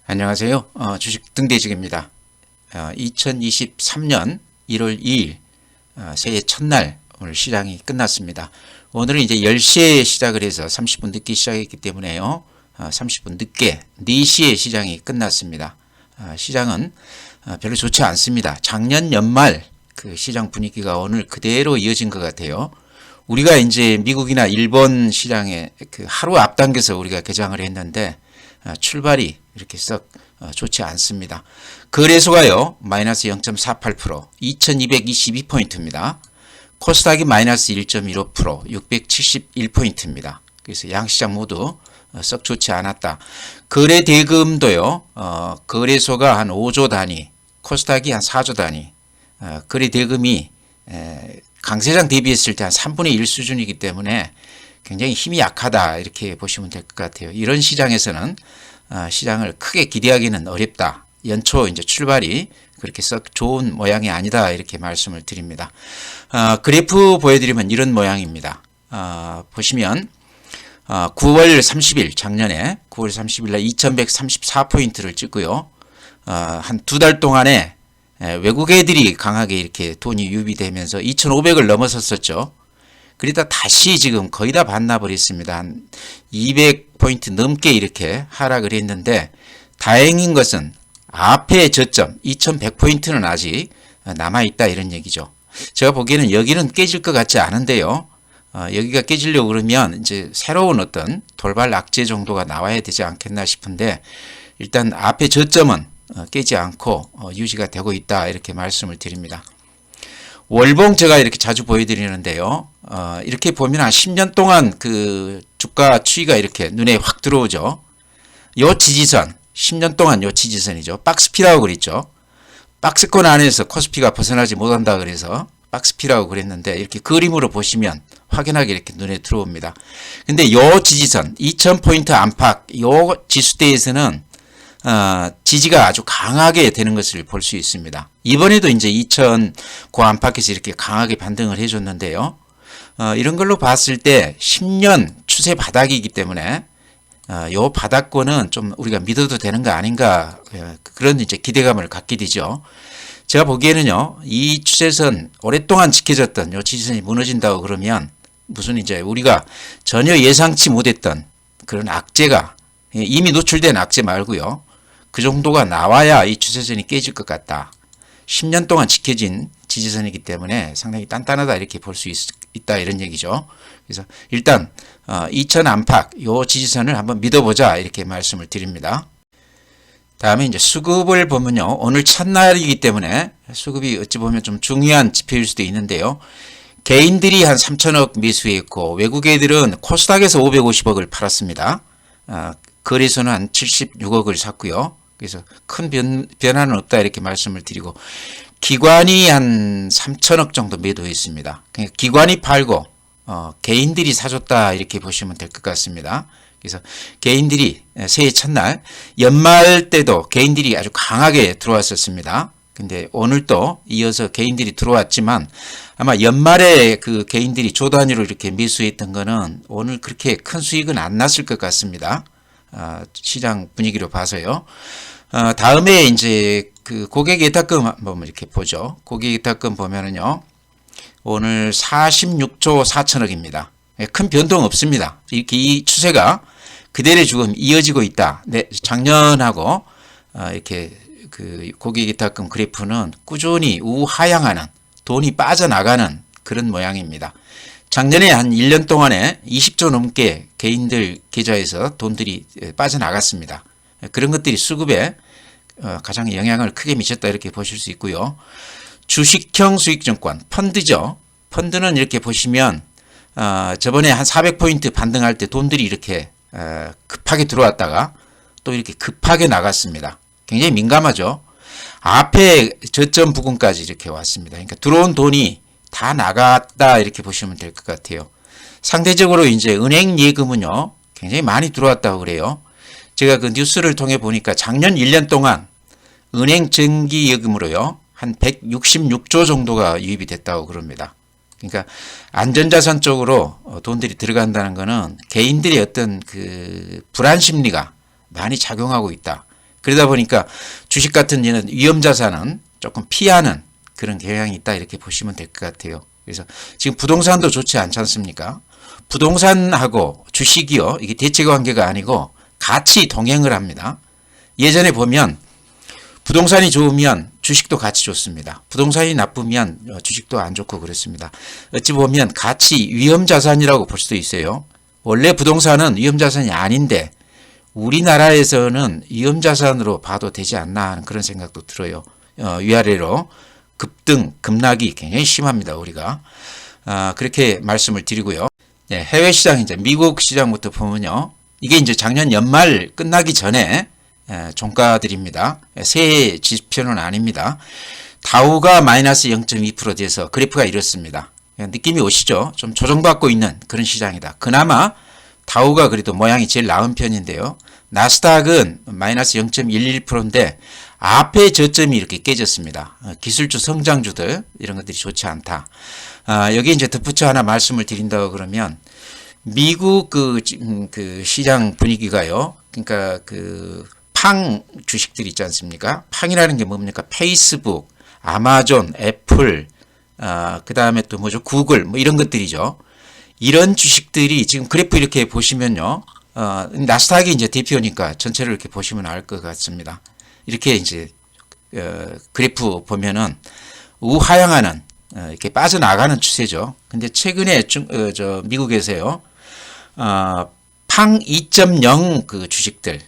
안녕하세요. 주식 등대직입니다. 2023년 1월 2일 새해 첫날 오늘 시장이 끝났습니다. 오늘은 이제 10시에 시작을 해서 30분 늦게 시작했기 때문에요. 30분 늦게 4시에 시장이 끝났습니다. 시장은 별로 좋지 않습니다. 작년 연말 그 시장 분위기가 오늘 그대로 이어진 것 같아요. 우리가 이제 미국이나 일본 시장에 그 하루 앞당겨서 우리가 개장을 했는데 출발이 이렇게 썩 좋지 않습니다. 거래소가요 마이너스 0.48%, 2222포인트입니다. 코스닥이 마이너스 1.15%, 671포인트입니다. 그래서 양시장 모두 썩 좋지 않았다. 거래 대금도요 거래소가 한 5조 단위, 코스닥이 한 4조 단위, 거래 대금이 강세장 대비했을 때 한 3분의 1 수준이기 때문에 굉장히 힘이 약하다 이렇게 보시면 될 것 같아요. 이런 시장에서는 시장을 크게 기대하기는 어렵다. 연초 이제 출발이 그렇게 썩 좋은 모양이 아니다 이렇게 말씀을 드립니다. 그래프 보여드리면 이런 모양입니다. 보시면 9월 30일 작년에 9월 30일 날 2134포인트를 찍고요. 한 두 달 동안에 외국 애들이 강하게 이렇게 돈이 유입되면서 2500을 넘어섰었죠. 그러다 다시 지금 거의 다 반납을 했습니다. 한 200포인트 넘게 이렇게 하락을 했는데 다행인 것은 앞에 저점 2100포인트는 아직 남아있다 이런 얘기죠. 제가 보기에는 여기는 깨질 것 같지 않은데요. 여기가 깨지려고 그러면 이제 새로운 어떤 돌발 악재 정도가 나와야 되지 않겠나 싶은데 일단 앞에 저점은 깨지 않고 유지가 되고 있다 이렇게 말씀을 드립니다. 월봉 제가 이렇게 자주 보여드리는데요. 이렇게 보면 한 10년 동안 그 주가 추이가 이렇게 눈에 확 들어오죠. 요 지지선, 10년 동안 요 지지선이죠. 박스피라고 그랬죠. 박스권 안에서 코스피가 벗어나지 못한다 그래서 박스피라고 그랬는데 이렇게 그림으로 보시면 확연하게 이렇게 눈에 들어옵니다. 근데 요 지지선, 2000포인트 안팎, 요 지수대에서는 지지가 아주 강하게 되는 것을 볼 수 있습니다. 이번에도 이제 2000 그 안팎에서 이렇게 강하게 반등을 해줬는데요. 이런 걸로 봤을 때 10년 추세 바닥이기 때문에 요 바닥권은 좀 우리가 믿어도 되는 거 아닌가 그런 이제 기대감을 갖게 되죠. 제가 보기에는요 이 추세선 오랫동안 지켜졌던 요 지지선이 무너진다고 그러면 무슨 이제 우리가 전혀 예상치 못했던 그런 악재가 이미 노출된 악재 말고요. 그 정도가 나와야 이 추세선이 깨질 것 같다. 10년 동안 지켜진 지지선이기 때문에 상당히 단단하다 이렇게 볼 수 있다 이런 얘기죠. 그래서 일단 2000 안팎 요 지지선을 한번 믿어보자 이렇게 말씀을 드립니다. 다음에 이제 수급을 보면요. 오늘 첫날이기 때문에 수급이 어찌 보면 좀 중요한 지표일 수도 있는데요. 개인들이 한 3000억 매수했고 외국 애들은 코스닥에서 550억을 팔았습니다. 거래소는 한 76억을 샀고요. 그래서 큰 변화는 없다 이렇게 말씀을 드리고 기관이 한 3천억 정도 매도했습니다. 그러니까 기관이 팔고 개인들이 사줬다 이렇게 보시면 될 것 같습니다. 그래서 개인들이 새해 첫날 연말 때도 개인들이 아주 강하게 들어왔었습니다. 근데 오늘 또 이어서 개인들이 들어왔지만 아마 연말에 그 개인들이 조 단위로 이렇게 매수했던 거는 오늘 그렇게 큰 수익은 안 났을 것 같습니다. 시장 분위기로 봐서요. 다음에 이제 그 고객 예탁금 한번 이렇게 보죠. 고객 예탁금 보면은요. 오늘 46조 4천억입니다. 큰 변동 없습니다. 이렇게 이 추세가 그대로 지금 이어지고 있다. 네, 작년하고 이렇게 그 고객 예탁금 그래프는 꾸준히 우하향하는 돈이 빠져나가는 그런 모양입니다. 작년에 한 1년 동안에 20조 넘게 개인들 계좌에서 돈들이 빠져나갔습니다. 그런 것들이 수급에 가장 영향을 크게 미쳤다 이렇게 보실 수 있고요. 주식형 수익증권, 펀드죠. 펀드는 이렇게 보시면 저번에 한 400포인트 반등할 때 돈들이 이렇게 급하게 들어왔다가 또 이렇게 급하게 나갔습니다. 굉장히 민감하죠. 앞에 저점 부근까지 이렇게 왔습니다. 그러니까 들어온 돈이 다 나갔다 이렇게 보시면 될 것 같아요. 상대적으로 이제 은행 예금은요 굉장히 많이 들어왔다고 그래요. 제가 그 뉴스를 통해 보니까 작년 1년 동안 은행 정기 예금으로요 한 166조 정도가 유입이 됐다고 그럽니다. 그러니까 안전자산 쪽으로 돈들이 들어간다는 것은 개인들의 어떤 그 불안 심리가 많이 작용하고 있다. 그러다 보니까 주식 같은 이런 위험자산은 조금 피하는 그런 경향이 있다 이렇게 보시면 될 것 같아요. 그래서 지금 부동산도 좋지 않지 않습니까? 부동산하고 주식이요, 이게 대체 관계가 아니고 같이 동행을 합니다. 예전에 보면 부동산이 좋으면 주식도 같이 좋습니다. 부동산이 나쁘면 주식도 안 좋고 그렇습니다. 어찌 보면 같이 위험자산이라고 볼 수도 있어요. 원래 부동산은 위험자산이 아닌데 우리나라에서는 위험자산으로 봐도 되지 않나 하는 그런 생각도 들어요. 위아래로 급등, 급락이 굉장히 심합니다. 우리가. 그렇게 말씀을 드리고요. 네, 해외 시장, 이제 미국 시장부터 보면요. 이게 이제 작년 연말 끝나기 전에 종가들입니다. 새해 지표는 아닙니다. 다우가 마이너스 0.2% 돼서 그래프가 이렇습니다. 느낌이 오시죠? 좀 조정받고 있는 그런 시장이다. 그나마 다우가 그래도 모양이 제일 나은 편인데요. 나스닥은 마이너스 0.11%인데 앞에 저점이 이렇게 깨졌습니다. 기술주 성장주들 이런 것들이 좋지 않다. 여기 이제 덧붙여 하나 말씀을 드린다고 그러면 미국 그 시장 분위기가요. 그러니까 팡 주식들 있지 않습니까? 팡이라는 게 뭡니까? 페이스북, 아마존, 애플, 그 다음에 또 뭐죠? 구글, 뭐 이런 것들이죠. 이런 주식들이 지금 그래프 이렇게 보시면요. 나스닥이 이제 대표니까 전체를 이렇게 보시면 알 것 같습니다. 이렇게 이제, 그래프 보면은 우하향하는, 이렇게 빠져나가는 추세죠. 근데 최근에 미국에서요, 팡 2.0 그 주식들,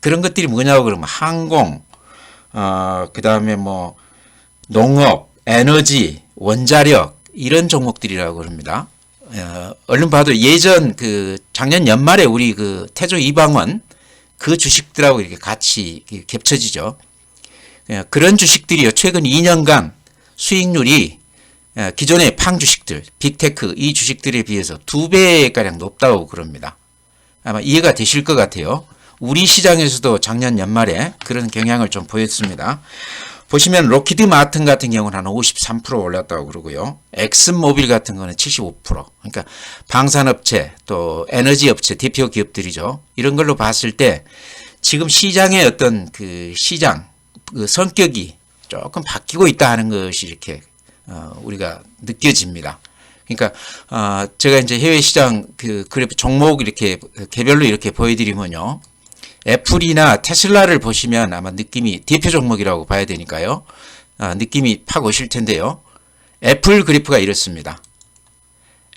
그런 것들이 뭐냐고 그러면 항공, 그 다음에 뭐 농업, 에너지, 원자력 이런 종목들이라고 그럽니다. 얼른 봐도 예전 작년 연말에 우리 태조 이방원 그 주식들하고 이렇게 같이 겹쳐지죠. 그런 주식들이요. 최근 2년간 수익률이 기존의 팡 주식들, 빅테크 이 주식들에 비해서 2배가량 높다고 그럽니다. 아마 이해가 되실 것 같아요. 우리 시장에서도 작년 연말에 그런 경향을 좀 보였습니다. 보시면 로키드 마튼 같은 경우는 한 53% 올랐다고 그러고요. 엑슨모빌 같은 거는 75%. 그러니까 방산업체 또 에너지업체 대표 기업들이죠. 이런 걸로 봤을 때 지금 시장의 어떤 시장 성격이 조금 바뀌고 있다 하는 것이 이렇게 우리가 느껴집니다. 그러니까 제가 이제 해외 시장 그래프 종목 이렇게 개별로 이렇게 보여드리면요. 애플이나 테슬라를 보시면 아마 느낌이 대표 종목이라고 봐야 되니까요. 느낌이 팍 오실 텐데요. 애플 그래프가 이렇습니다.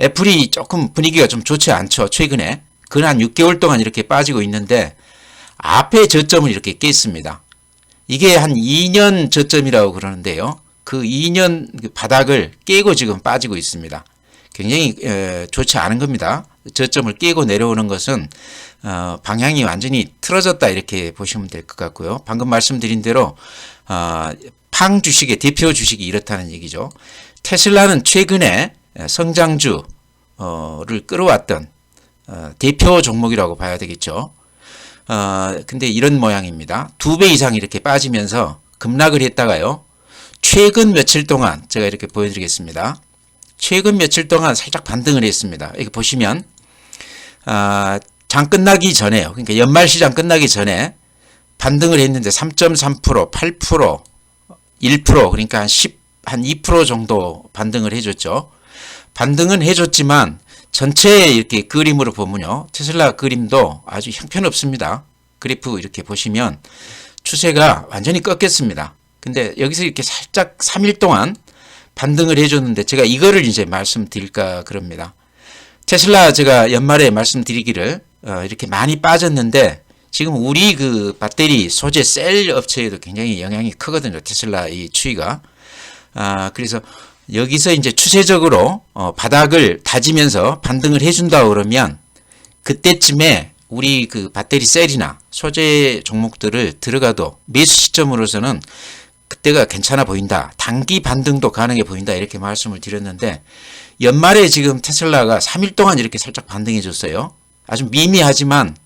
애플이 조금 분위기가 좀 좋지 않죠. 최근에. 근 한 6개월 동안 이렇게 빠지고 있는데 앞에 저점을 이렇게 깼습니다. 이게 한 2년 저점이라고 그러는데요. 그 2년 바닥을 깨고 지금 빠지고 있습니다. 굉장히 좋지 않은 겁니다. 저점을 깨고 내려오는 것은 방향이 완전히 틀어졌다 이렇게 보시면 될 것 같고요. 방금 말씀드린 대로 팡 주식의 대표 주식이 이렇다는 얘기죠. 테슬라는 최근에 성장주를 끌어왔던 대표 종목이라고 봐야 되겠죠. 근데 이런 모양입니다. 2배 이상 이렇게 빠지면서 급락을 했다가요. 최근 며칠 동안 제가 이렇게 보여드리겠습니다. 최근 며칠 동안 살짝 반등을 했습니다. 여기 보시면 장 끝나기 전에요. 그러니까 연말 시장 끝나기 전에 반등을 했는데 3.3%, 8%, 1% 그러니까 한 2% 정도 반등을 해줬죠. 반등은 해줬지만 전체 이렇게 그림으로 보면요. 테슬라 그림도 아주 형편없습니다. 그래프 이렇게 보시면 추세가 완전히 꺾였습니다. 근데 여기서 이렇게 살짝 3일 동안 반등을 해줬는데 제가 이거를 이제 말씀드릴까 그럽니다. 테슬라 제가 연말에 말씀드리기를 이렇게 많이 빠졌는데 지금 우리 배터리 소재 셀 업체에도 굉장히 영향이 크거든요. 테슬라 이 추이가. 그래서 여기서 이제 추세적으로 바닥을 다지면서 반등을 해준다 그러면 그때쯤에 우리 배터리 셀이나 소재 종목들을 들어가도 매수 시점으로서는 그때가 괜찮아 보인다. 단기 반등도 가능해 보인다. 이렇게 말씀을 드렸는데 연말에 지금 테슬라가 3일 동안 이렇게 살짝 반등해 줬어요. 아주 미미하지만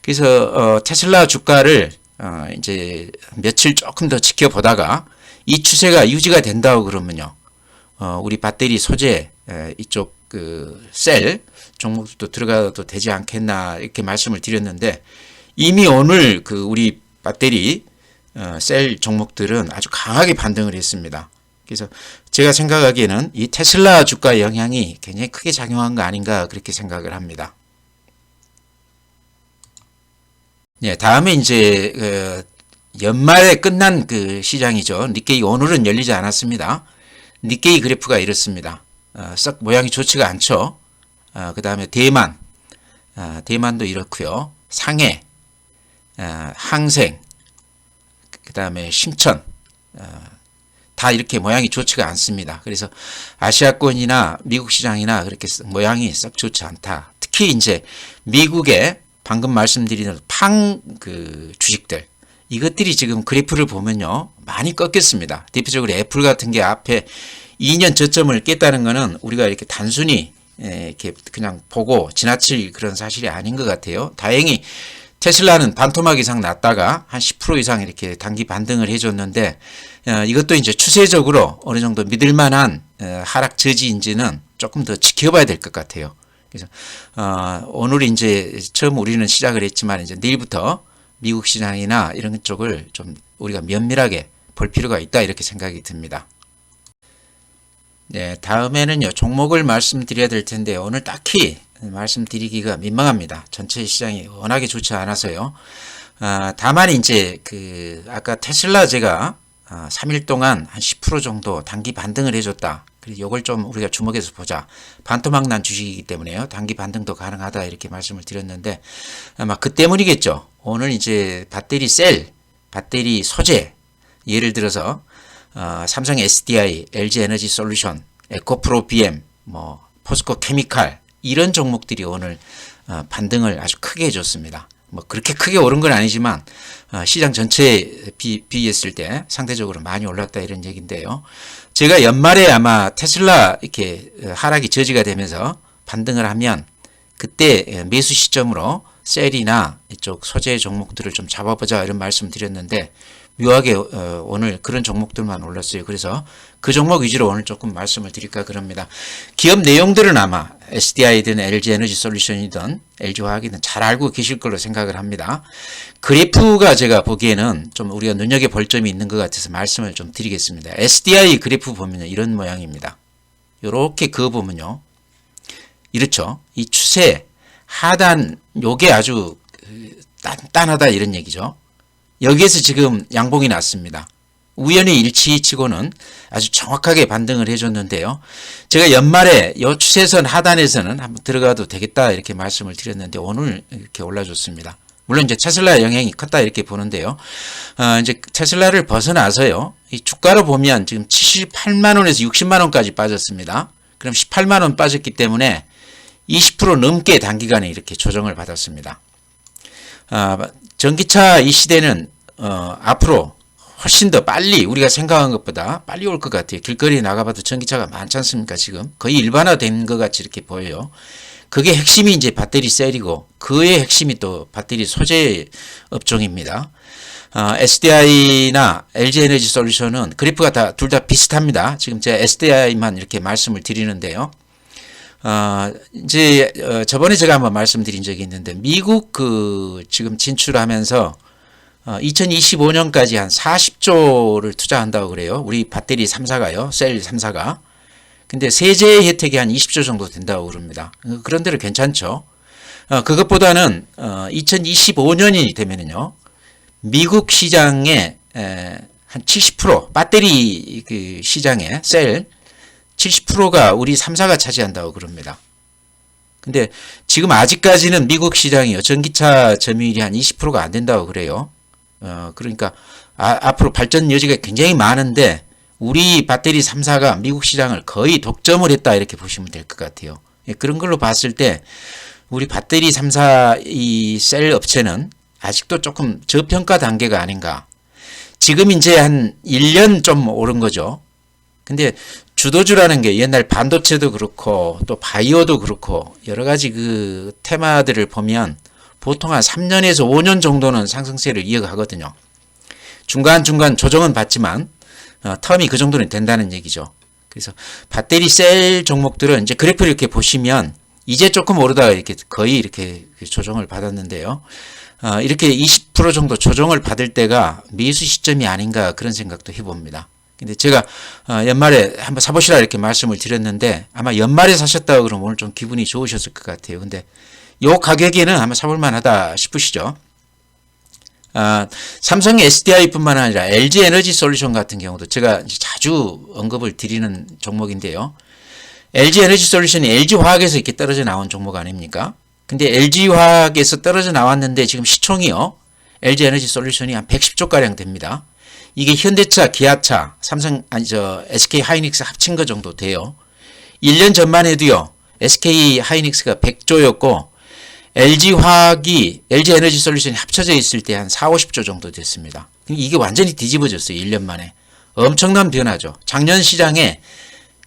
그래서 테슬라 주가를 이제 며칠 조금 더 지켜보다가 이 추세가 유지가 된다고 그러면요. 우리 배터리 소재 이쪽 셀 종목도 들어가도 되지 않겠나 이렇게 말씀을 드렸는데 이미 오늘 우리 배터리 셀 종목들은 아주 강하게 반등을 했습니다. 그래서 제가 생각하기에는 이 테슬라 주가 영향이 굉장히 크게 작용한 거 아닌가 그렇게 생각을 합니다. 네, 다음에 이제 연말에 끝난 그 시장이죠. 니케이 오늘은 열리지 않았습니다. 니케이 그래프가 이렇습니다. 썩 모양이 좋지가 않죠. 그 다음에 대만, 대만도 이렇고요. 상해, 항생, 그 다음에 심천, 다 이렇게 모양이 좋지가 않습니다. 그래서 아시아권이나 미국 시장이나 그렇게 모양이 썩 좋지 않다. 특히 이제 미국의 방금 말씀드린 그 주식들, 이것들이 지금 그래프를 보면요 많이 꺾였습니다. 대표적으로 애플 같은 게 앞에 2년 저점을 깼다는 것은 우리가 이렇게 단순히 이렇게 그냥 보고 지나칠 그런 사실이 아닌 것 같아요. 다행히 테슬라는 반토막 이상 났다가 한 10% 이상 이렇게 단기 반등을 해줬는데 이것도 이제 추세적으로 어느 정도 믿을 만한 하락 저지인지는 조금 더 지켜봐야 될 것 같아요. 그래서 오늘 이제 처음 우리는 시작을 했지만 이제 내일부터 미국 시장이나 이런 쪽을 좀 우리가 면밀하게 볼 필요가 있다 이렇게 생각이 듭니다. 네, 다음에는요 종목을 말씀드려야 될 텐데 오늘 딱히 말씀드리기가 민망합니다. 전체 시장이 워낙에 좋지 않아서요. 다만 이제 아까 테슬라 제가 3일 동안 한 10% 정도 단기 반등을 해줬다. 그래서 이걸 좀 우리가 주목해서 보자. 반토막 난 주식이기 때문에요. 단기 반등도 가능하다 이렇게 말씀을 드렸는데 아마 그 때문이겠죠. 오늘 이제 배터리 셀, 배터리 소재 예를 들어서 삼성 SDI, LG 에너지 솔루션, 에코프로 BM, 뭐 포스코 케미칼 이런 종목들이 오늘 반등을 아주 크게 해줬습니다. 뭐 그렇게 크게 오른 건 아니지만 시장 전체에 비했을 때 상대적으로 많이 올랐다 이런 얘기인데요. 제가 연말에 아마 테슬라 이렇게 하락이 저지가 되면서 반등을 하면 그때 매수 시점으로 셀이나 이쪽 소재 종목들을 좀 잡아보자 이런 말씀 드렸는데 묘하게 오늘 그런 종목들만 올랐어요. 그래서 그 종목 위주로 오늘 조금 말씀을 드릴까 그럽니다. 기업 내용들은 아마 SDI든 LG 에너지 솔루션이든 LG화학이든 잘 알고 계실 걸로 생각을 합니다. 그래프가 제가 보기에는 좀 우리가 눈여겨볼 점이 있는 것 같아서 말씀을 좀 드리겠습니다. SDI 그래프 보면 이런 모양입니다. 이렇게 그어보면요. 이렇죠. 이 추세 하단 요게 아주 단단하다 이런 얘기죠. 여기에서 지금 양봉이 났습니다. 우연히 일치치고는 아주 정확하게 반등을 해줬는데요. 제가 연말에 이 추세선 하단에서는 한번 들어가도 되겠다 이렇게 말씀을 드렸는데 오늘 이렇게 올라줬습니다. 물론 이제 테슬라 영향이 컸다 이렇게 보는데요. 이제 테슬라를 벗어나서요. 이 주가로 보면 지금 78만 원에서 60만 원까지 빠졌습니다. 그럼 18만 원 빠졌기 때문에 20% 넘게 단기간에 이렇게 조정을 받았습니다. 전기차 이 시대는 앞으로 훨씬 더 빨리 우리가 생각한 것보다 빨리 올 것 같아요. 길거리에 나가봐도 전기차가 많지 않습니까? 지금 거의 일반화된 것 같이 이렇게 보여요. 그게 핵심이 이제 배터리 셀이고 그의 핵심이 또 배터리 소재 업종입니다. SDI나 LG 에너지 솔루션은 그래프가 둘 다 비슷합니다. 지금 제가 SDI만 이렇게 말씀을 드리는데요. 이제 저번에 제가 한번 말씀드린 적이 있는데 미국 지금 진출하면서 2025년까지 한 40조를 투자한다고 그래요. 우리 배터리 3사가요. 셀 3사가. 근데 세제 혜택이 한 20조 정도 된다고 그럽니다. 그런 대로 괜찮죠. 그것보다는 2025년이 되면은요. 미국 시장의 한 70% 배터리 그 시장의 셀 70%가 우리 3사가 차지한다고 그럽니다. 근데 지금 아직까지는 미국 시장이요. 전기차 점유율이 한 20%가 안 된다고 그래요. 그러니까 앞으로 발전 여지가 굉장히 많은데 우리 배터리 3사가 미국 시장을 거의 독점을 했다 이렇게 보시면 될 것 같아요. 그런 걸로 봤을 때 우리 배터리 3사 이 셀 업체는 아직도 조금 저평가 단계가 아닌가. 지금 이제 한 1년 좀 오른 거죠. 근데 주도주라는 게 옛날 반도체도 그렇고 또 바이오도 그렇고 여러 가지 그 테마들을 보면 보통 한 3년에서 5년 정도는 상승세를 이어가거든요. 중간중간 조정은 받지만 텀이 그 정도는 된다는 얘기죠. 그래서 배터리 셀 종목들은 이제 그래프를 이렇게 보시면 이제 조금 오르다가 이렇게 거의 이렇게 조정을 받았는데요. 이렇게 20% 정도 조정을 받을 때가 매수 시점이 아닌가 그런 생각도 해봅니다. 근데 제가 연말에 한번 사보시라 이렇게 말씀을 드렸는데 아마 연말에 사셨다 그러면 오늘 좀 기분이 좋으셨을 것 같아요. 근데 요 가격에는 아마 사볼 만하다 싶으시죠? 삼성 SDI뿐만 아니라 LG 에너지 솔루션 같은 경우도 제가 자주 언급을 드리는 종목인데요. LG 에너지 솔루션이 LG 화학에서 이렇게 떨어져 나온 종목 아닙니까? 근데 LG 화학에서 떨어져 나왔는데 지금 시총이요. LG 에너지 솔루션이 한 110조 가량 됩니다. 이게 현대차, 기아차, SK 하이닉스 합친 거 정도 돼요. 1년 전만 해도요. SK 하이닉스가 100조였고 LG 화학이 LG 에너지 솔루션이 합쳐져 있을 때 한 4, 50조 정도 됐습니다. 이게 완전히 뒤집어졌어요. 1년 만에. 엄청난 변화죠. 작년 시장에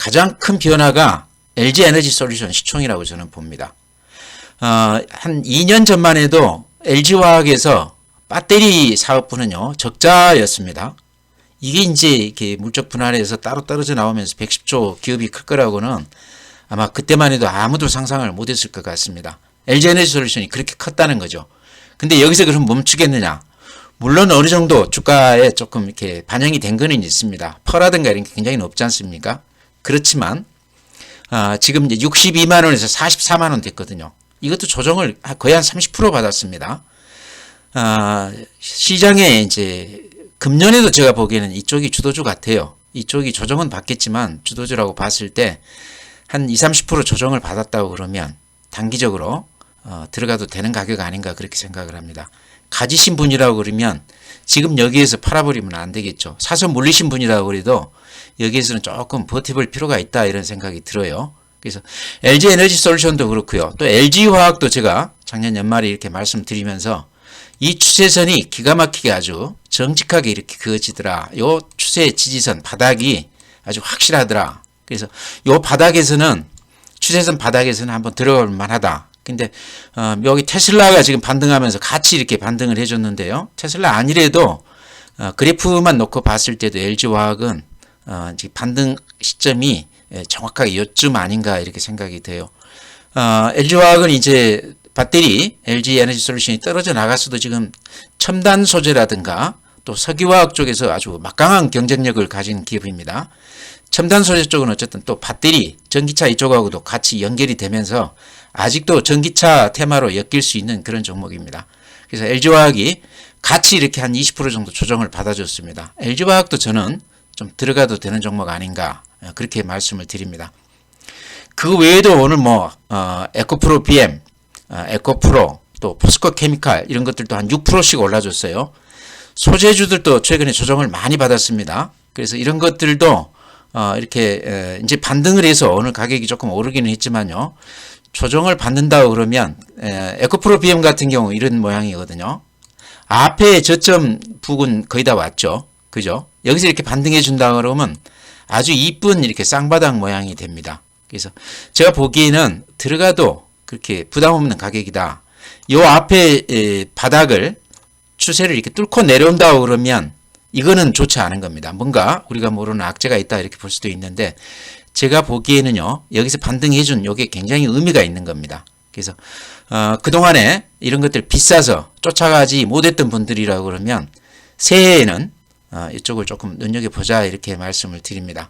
가장 큰 변화가 LG 에너지 솔루션 시총이라고 저는 봅니다. 한 2년 전만 해도 LG화학에서 배터리 사업부는요, 적자였습니다. 이게 이제 이렇게 물적 분할에서 따로 떨어져 나오면서 110조 기업이 클 거라고는 아마 그때만 해도 아무도 상상을 못 했을 것 같습니다. LG 에너지 솔루션이 그렇게 컸다는 거죠. 근데 여기서 그럼 멈추겠느냐? 물론 어느 정도 주가에 조금 이렇게 반영이 된 거는 있습니다. 퍼라든가 이런 게 굉장히 높지 않습니까? 그렇지만, 지금 이제 62만원에서 44만원 됐거든요. 이것도 조정을 거의 한 30% 받았습니다. 시장에 이제 금년에도 제가 보기에는 이쪽이 주도주 같아요. 이쪽이 조정은 받겠지만 주도주라고 봤을 때 한 20, 30% 조정을 받았다고 그러면 단기적으로 들어가도 되는 가격 아닌가 그렇게 생각을 합니다. 가지신 분이라고 그러면 지금 여기에서 팔아버리면 안 되겠죠. 사서 물리신 분이라고 그래도 여기에서는 조금 버텨볼 필요가 있다 이런 생각이 들어요. 그래서 LG 에너지 솔루션도 그렇고요. 또 LG 화학도 제가 작년 연말에 이렇게 말씀드리면서 이 추세선이 기가 막히게 아주 정직하게 이렇게 그어지더라. 요 추세 지지선 바닥이 아주 확실하더라. 그래서 요 바닥에서는 추세선 바닥에서는 한번 들어갈 만하다. 근데 여기 테슬라가 지금 반등하면서 같이 이렇게 반등을 해줬는데요. 테슬라 아니래도 그래프만 놓고 봤을 때도 LG화학은 지금 반등 시점이 정확하게 요쯤 아닌가 이렇게 생각이 돼요. LG화학은 이제 배터리, LG 에너지 솔루션이 떨어져 나갔어도 지금 첨단 소재라든가 또 석유화학 쪽에서 아주 막강한 경쟁력을 가진 기업입니다. 첨단 소재 쪽은 어쨌든 또 배터리, 전기차 이쪽하고도 같이 연결이 되면서 아직도 전기차 테마로 엮일 수 있는 그런 종목입니다. 그래서 LG화학이 같이 이렇게 한 20% 정도 조정을 받아줬습니다. LG화학도 저는 좀 들어가도 되는 종목 아닌가 그렇게 말씀을 드립니다. 그 외에도 오늘 에코프로 BM, 에코프로, 또 포스코 케미칼 이런 것들도 한 6%씩 올라줬어요. 소재주들도 최근에 조정을 많이 받았습니다. 그래서 이런 것들도 이렇게 이제 반등을 해서 오늘 가격이 조금 오르기는 했지만요. 조정을 받는다고 그러면 에코프로 BM 같은 경우 이런 모양이거든요. 앞에 저점 부근 거의 다 왔죠. 그죠? 여기서 이렇게 반등해 준다 그러면 아주 이쁜 이렇게 쌍바닥 모양이 됩니다. 그래서 제가 보기에는 들어가도 그렇게 부담 없는 가격이다. 요 앞에 바닥을 추세를 이렇게 뚫고 내려온다고 그러면 이거는 좋지 않은 겁니다. 뭔가 우리가 모르는 악재가 있다 이렇게 볼 수도 있는데 제가 보기에는요. 여기서 반등해준 요게 굉장히 의미가 있는 겁니다. 그래서 그동안에 이런 것들 비싸서 쫓아가지 못했던 분들이라고 그러면 새해에는 이쪽을 조금 눈여겨보자 이렇게 말씀을 드립니다.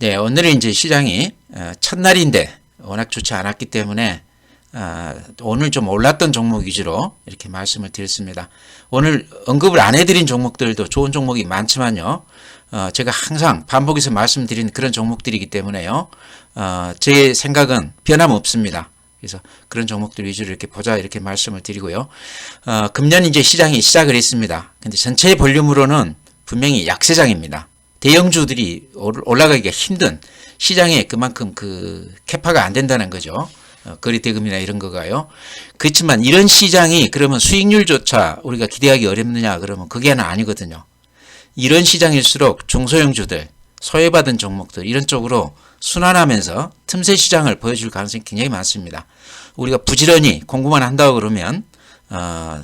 네, 오늘은 이제 시장이 첫날인데 워낙 좋지 않았기 때문에 오늘 좀 올랐던 종목 위주로 이렇게 말씀을 드렸습니다. 오늘 언급을 안 해드린 종목들도 좋은 종목이 많지만요. 제가 항상 반복해서 말씀드린 그런 종목들이기 때문에요. 제 생각은 변함없습니다. 그래서 그런 종목들 위주로 이렇게 보자 이렇게 말씀을 드리고요. 금년 이제 시장이 시작을 했습니다. 근데 전체 볼륨으로는 분명히 약세장입니다. 대형주들이 올라가기가 힘든 시장에 그만큼 그 캐파가 안 된다는 거죠. 거래 대금이나 이런 거가요. 그렇지만 이런 시장이 그러면 수익률조차 우리가 기대하기 어렵느냐 그러면 그게 아니거든요. 이런 시장일수록 중소형주들, 소외받은 종목들 이런 쪽으로 순환하면서 틈새 시장을 보여줄 가능성이 굉장히 많습니다. 우리가 부지런히 공부만 한다고 그러면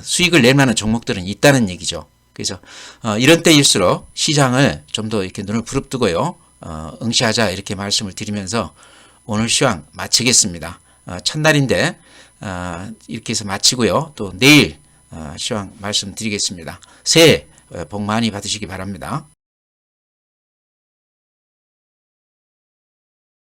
수익을 낼 만한 종목들은 있다는 얘기죠. 그래서 이런 때일수록 시장을 좀 더 이렇게 눈을 부릅뜨고요. 응시하자 이렇게 말씀을 드리면서 오늘 시황 마치겠습니다. 첫날인데 이렇게 해서 마치고요. 또 내일 시황 말씀드리겠습니다. 새해 복 많이 받으시기 바랍니다.